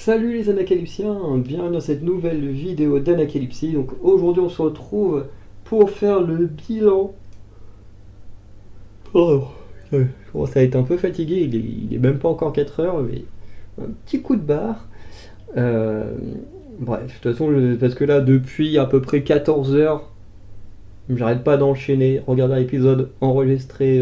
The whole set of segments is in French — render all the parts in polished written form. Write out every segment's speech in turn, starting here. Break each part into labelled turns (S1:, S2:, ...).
S1: Salut les Anacalypsiens, bienvenue dans cette nouvelle vidéo d'Anacalypsie. Donc aujourd'hui on se retrouve pour faire le bilan. Oh, je commence à être un peu fatigué, il est même pas encore 4 heures, mais un petit coup de barre. Euh, Bref, de toute façon, parce que là depuis à peu près 14 heures, j'arrête pas d'enchaîner, regarder l'épisode, enregistrer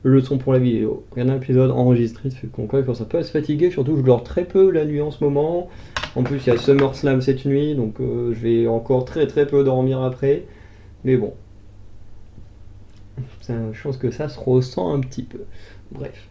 S1: le son pour la vidéo. Regarder un épisode enregistré, ça fait qu'on commence un peu à se fatiguer, surtout que je dors très peu la nuit en ce moment. En plus, il y a SummerSlam cette nuit, donc je vais encore très très peu dormir après. Mais bon, je pense que ça se ressent un petit peu. Bref.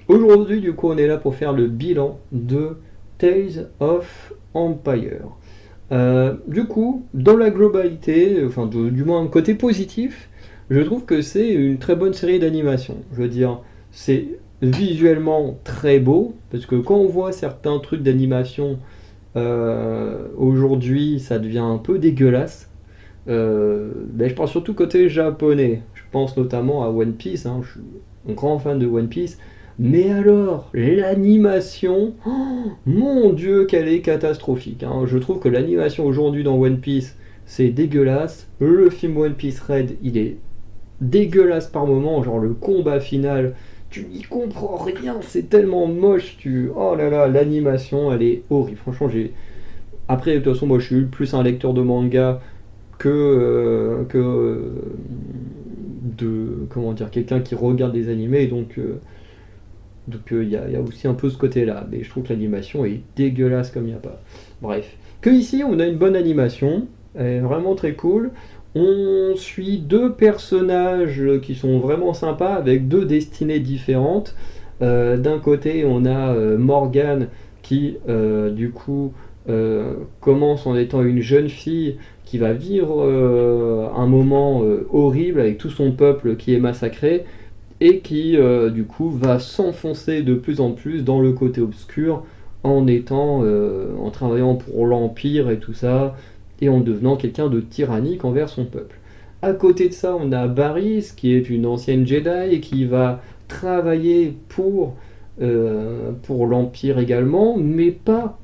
S1: Aujourd'hui, du coup, on est là pour faire le bilan de Tales of Empire. Du coup, dans la globalité, enfin du moins un côté positif, je trouve que c'est une très bonne série d'animation. Je veux dire, c'est visuellement très beau, parce que quand on voit certains trucs d'animation aujourd'hui, ça devient un peu dégueulasse. Ben, je parle surtout côté japonais. Je pense notamment à One Piece, hein. Je suis un grand fan de One Piece. Mais alors, l'animation, oh, mon dieu, qu'elle est catastrophique, hein. Je trouve que l'animation aujourd'hui dans One Piece, c'est dégueulasse. Le film One Piece Red, il est dégueulasse par moment. Genre le combat final, tu n'y comprends rien, c'est tellement moche. Oh là là, l'animation, elle est horrible. Franchement, j'ai. Après, de toute façon, moi je suis plus un lecteur de manga que de comment dire quelqu'un qui regarde des animés donc y a aussi un peu ce côté là, mais je trouve que l'animation est dégueulasse comme il n'y a pas. Bref, que ici on a une bonne animation, elle est vraiment très cool. On suit deux personnages qui sont vraiment sympas avec deux destinées différentes. D'un côté on a Morgane qui du coup commence en étant une jeune fille qui va vivre un moment horrible avec tout son peuple qui est massacré et qui du coup va s'enfoncer de plus en plus dans le côté obscur en travaillant pour l'Empire et tout ça, et en devenant quelqu'un de tyrannique envers son peuple. À côté de ça, on a Barris, qui est une ancienne Jedi et qui va travailler pour l'Empire également, mais pas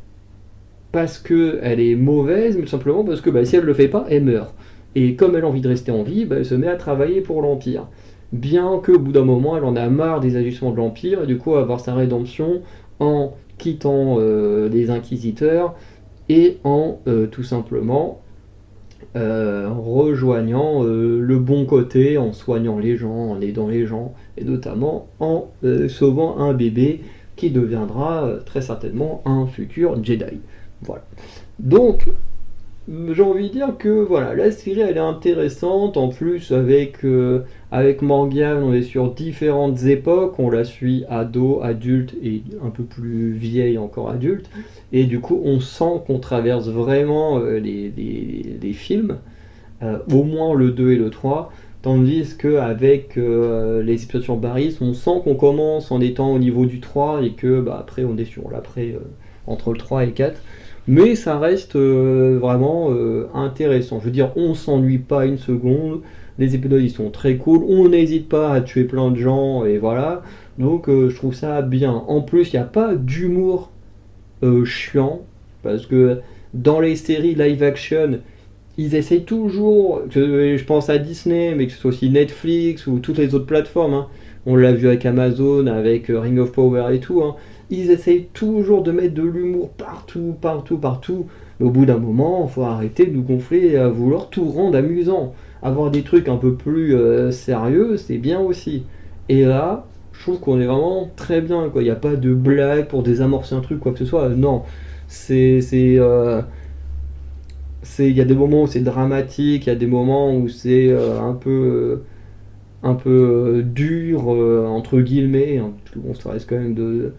S1: parce qu'elle est mauvaise, mais simplement parce que bah, si elle ne le fait pas, elle meurt. Et comme elle a envie de rester en vie, bah, elle se met à travailler pour l'Empire. Bien qu'au bout d'un moment, elle en a marre des agissements de l'Empire, et du coup avoir sa rédemption en quittant les Inquisiteurs et en tout simplement rejoignant le bon côté, en soignant les gens, en aidant les gens, et notamment en sauvant un bébé qui deviendra très certainement un futur Jedi. Voilà. Donc, j'ai envie de dire que voilà, la série elle est intéressante. En plus, avec Morgane, on est sur différentes époques. On la suit ado, adulte et un peu plus vieille encore adulte. Et du coup, on sent qu'on traverse vraiment les films, au moins le 2 et le 3. Tandis qu'avec les épisodes sur Barris, on sent qu'on commence en étant au niveau du 3 et que bah, après on est sur l'après entre le 3 et le 4. Mais ça reste vraiment intéressant. Je veux dire, on s'ennuie pas une seconde. Les épisodes ils sont très cool. On n'hésite pas à tuer plein de gens et voilà. Donc je trouve ça bien. En plus, il n'y a pas d'humour chiant parce que dans les séries live action, ils essayent toujours, je pense à Disney, mais que ce soit aussi Netflix ou toutes les autres plateformes, hein. On l'a vu avec Amazon, avec Ring of Power et tout, hein. Ils essayent toujours de mettre de l'humour partout, partout, partout. Mais au bout d'un moment, il faut arrêter de nous gonfler et à vouloir tout rendre amusant. Avoir des trucs un peu plus sérieux, c'est bien aussi. Et là, je trouve qu'on est vraiment très bien, quoi. Il n'y a pas de blague pour désamorcer un truc, quoi que ce soit. Non, il y a des moments où c'est dramatique, il y a des moments où c'est un peu dur entre guillemets, hein, parce que bon, ça reste quand même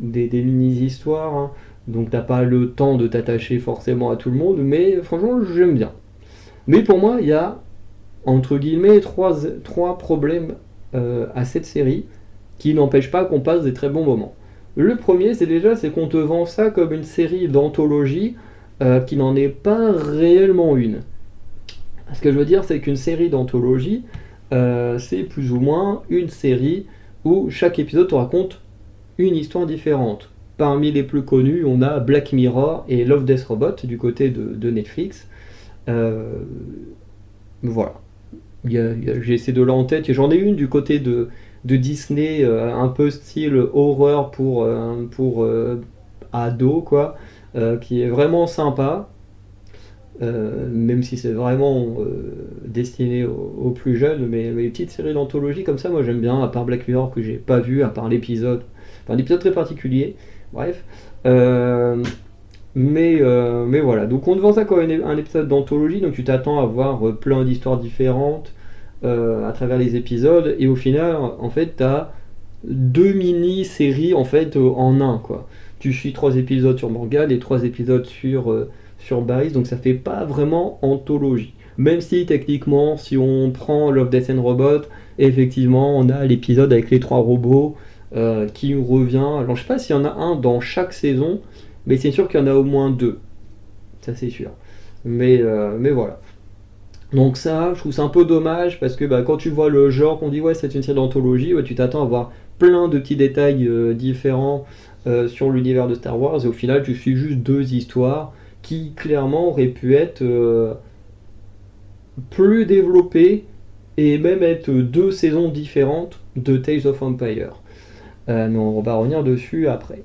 S1: des mini-histoires, hein, donc t'as pas le temps de t'attacher forcément à tout le monde, mais franchement j'aime bien. Mais pour moi, il y a entre guillemets trois problèmes à cette série qui n'empêchent pas qu'on passe des très bons moments. Le premier, c'est qu'on te vend ça comme une série d'anthologie qui n'en est pas réellement une. Ce que je veux dire, c'est qu'une série d'anthologie, c'est plus ou moins une série où chaque épisode te raconte une histoire différente. parmi les plus connus, on a Black Mirror et Love, Death, Robot du côté de Netflix. Euh, voilà. J'ai ces deux-là en tête, et j'en ai une du côté de Disney, un peu style horreur pour ados, quoi, qui est vraiment sympa, même si c'est vraiment destiné aux plus jeunes, mais les petites séries d'anthologie comme ça, moi j'aime bien, à part Black Mirror que j'ai pas vu, à part un épisode très particulier, bref. Euh, mais voilà, donc on te vend ça comme un épisode d'anthologie, donc tu t'attends à voir plein d'histoires différentes à travers les épisodes, et au final, en fait, t'as deux mini-séries en fait en un, quoi. Tu suis trois épisodes sur Morgan et trois épisodes sur Barry, donc ça fait pas vraiment anthologie. Même si techniquement, si on prend Love, Death and Robot, effectivement, on a l'épisode avec les trois robots qui revient. Alors je sais pas s'il y en a un dans chaque saison, mais c'est sûr qu'il y en a au moins deux, ça c'est sûr. Mais voilà. Donc ça, je trouve ça un peu dommage parce que quand tu vois le genre, qu'on dit ouais c'est une série d'anthologie, ouais, tu t'attends à voir plein de petits détails différents sur l'univers de Star Wars, et au final tu suis juste deux histoires qui clairement auraient pu être plus développées et même être deux saisons différentes de Tales of Empire. Mais on va revenir dessus après.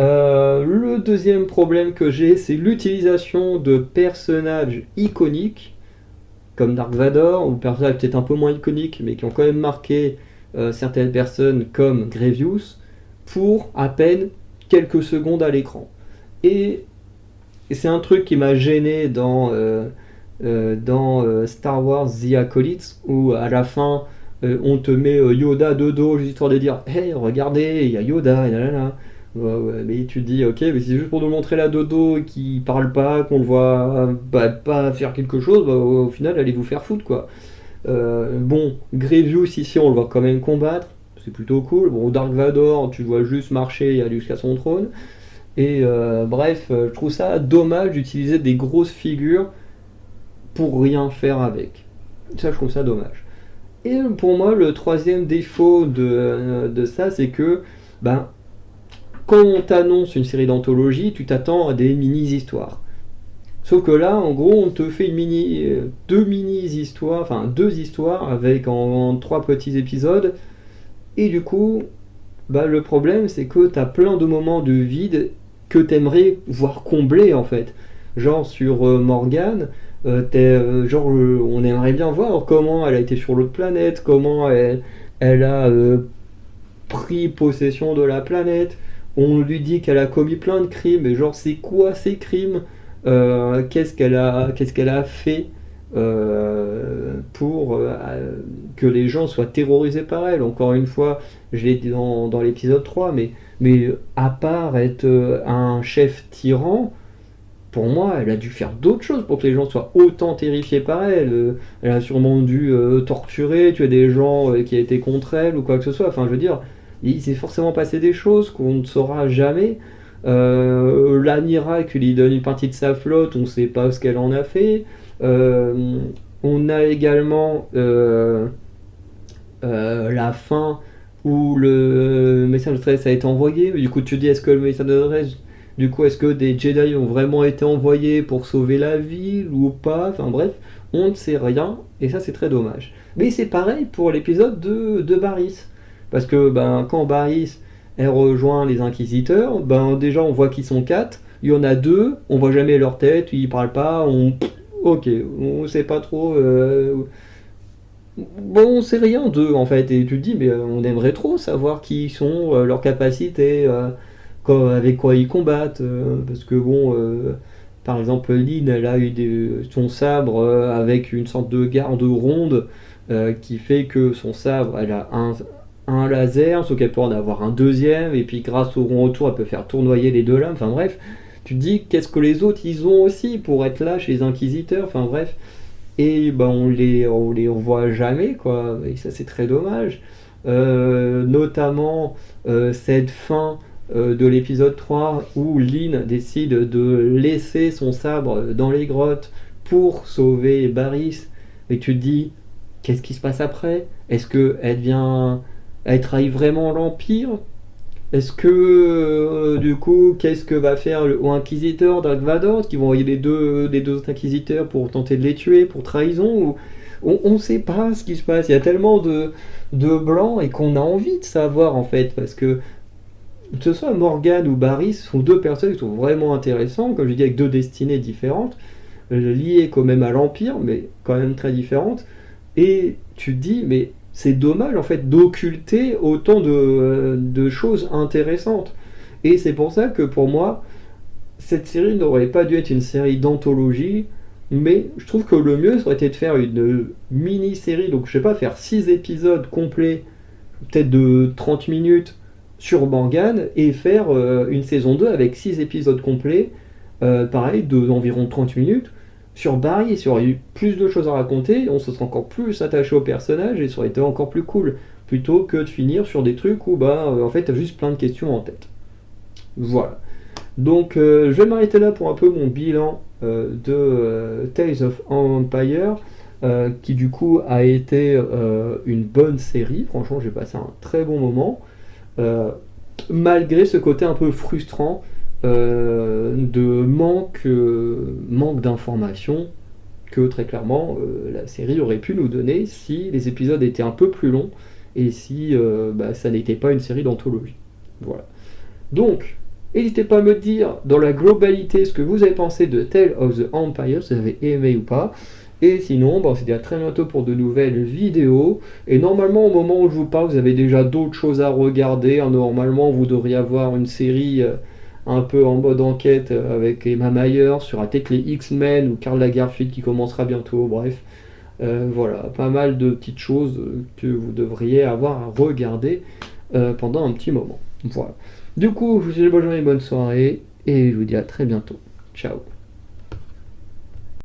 S1: Le deuxième problème que j'ai, c'est l'utilisation de personnages iconiques comme Dark Vador, ou personnages peut-être un peu moins iconiques, mais qui ont quand même marqué certaines personnes comme Grievous, pour à peine quelques secondes à l'écran. Et, et c'est un truc qui m'a gêné dans Star Wars The Acolytes, où à la fin on te met Yoda de dos, juste histoire de dire hey, regardez, il y a Yoda, et là, là. Ouais, ouais, mais tu te dis, ok, mais c'est juste pour nous montrer la dodo qui parle pas, qu'on le voit pas faire quelque chose, au final, allez vous faire foutre, quoi. Bon, Grievous, ici, on le voit quand même combattre, c'est plutôt cool. Bon, Dark Vador, tu le vois juste marcher et aller jusqu'à son trône. Et bref, je trouve ça dommage d'utiliser des grosses figures pour rien faire avec. Ça, je trouve ça dommage. Et pour moi, le troisième défaut de ça, c'est que, ben, quand on t'annonce une série d'anthologie, tu t'attends à des mini-histoires. Sauf que là, en gros, on te fait deux mini-histoires, enfin deux histoires avec en trois petits épisodes. Et du coup, le problème, c'est que tu as plein de moments de vide que tu aimerais voir combler en fait. Genre sur Morgane, on aimerait bien voir comment elle a été sur l'autre planète, comment elle a pris possession de la planète. On lui dit qu'elle a commis plein de crimes, mais genre c'est quoi ces crimes? Qu'est-ce qu'elle a fait pour que les gens soient terrorisés par elle? Encore une fois, je l'ai dit dans l'épisode 3, mais à part être un chef tyran, pour moi, elle a dû faire d'autres choses pour que les gens soient autant terrifiés par elle. Elle a sûrement dû torturer, tuer des gens qui étaient contre elle ou quoi que ce soit. Enfin, je veux dire, il s'est forcément passé des choses qu'on ne saura jamais. L'Amira qui lui donne une partie de sa flotte, on ne sait pas ce qu'elle en a fait. On a également la fin où le message d'adresse a été envoyé. Du coup, tu dis, est-ce que le message d'adresse, du coup, est-ce que des Jedi ont vraiment été envoyés pour sauver la ville ou pas? Enfin bref, on ne sait rien, et ça c'est très dommage. Mais c'est pareil pour l'épisode de Barriss. Parce que quand Barriss elle rejoint les Inquisiteurs, déjà on voit qu'ils sont quatre, il y en a deux, on voit jamais leur tête, ils parlent pas, ok, on sait pas trop. Bon, on sait rien d'eux en fait, et tu te dis, mais on aimerait trop savoir qui ils sont, leurs capacités, avec quoi ils combattent, parce que bon, par exemple, Lynn, elle a eu son sabre avec une sorte de garde ronde qui fait que son sabre, elle a un laser, sauf qu'elle peut en avoir un deuxième, et puis grâce au rond autour, elle peut faire tournoyer les deux lames, enfin bref, tu te dis, qu'est-ce que les autres ils ont aussi pour être là chez les Inquisiteurs, enfin bref. Et on les revoit jamais, quoi, et ça c'est très dommage. Notamment cette fin de l'épisode 3 où Lynn décide de laisser son sabre dans les grottes pour sauver Barriss, et tu te dis, qu'est-ce qui se passe après? Est-ce qu'elle trahit vraiment l'Empire? Est-ce que, du coup, qu'est-ce que va faire le haut inquisiteur Dark Vador? Qui vont envoyer les deux autres inquisiteurs pour tenter de les tuer, pour trahison on ne sait pas ce qui se passe. Il y a tellement de blancs et qu'on a envie de savoir, en fait, parce que que ce soit Morgan ou Barry, ce sont deux personnes qui sont vraiment intéressantes, comme je dis, avec deux destinées différentes, liées quand même à l'Empire, mais quand même très différentes. Et tu te dis, mais c'est dommage en fait d'occulter autant de choses intéressantes. Et c'est pour ça que pour moi, cette série n'aurait pas dû être une série d'anthologie, mais je trouve que le mieux ça aurait été de faire une mini-série, donc je sais pas, faire 6 épisodes complets, peut-être de 30 minutes sur Bangan, et faire une saison 2 avec 6 épisodes complets, pareil, d'environ 30 minutes, sur Barry, il y aurait eu plus de choses à raconter, on se serait encore plus attaché au personnage, et ça aurait été encore plus cool, plutôt que de finir sur des trucs où, en fait, t'as juste plein de questions en tête. Voilà. Donc, je vais m'arrêter là pour un peu mon bilan de Tales of Empire, qui du coup a été une bonne série. Franchement, j'ai passé un très bon moment, euh, malgré ce côté un peu frustrant de manque d'informations que très clairement la série aurait pu nous donner si les épisodes étaient un peu plus longs et si ça n'était pas une série d'anthologie. Voilà. Donc, n'hésitez pas à me dire dans la globalité ce que vous avez pensé de Tale of the Empire, si vous avez aimé ou pas. Et sinon, on se dit à très bientôt pour de nouvelles vidéos. Et normalement, au moment où je vous parle, vous avez déjà d'autres choses à regarder, hein. Normalement, vous devriez avoir une série un peu en mode enquête avec Emma Mayer sur peut-être les X-Men ou Karl Lagerfeld qui commencera bientôt. Bref, voilà, pas mal de petites choses que vous devriez avoir à regarder pendant un petit moment. Voilà. Du coup, je vous souhaite une bonne journée, bonne soirée, et je vous dis à très bientôt. Ciao.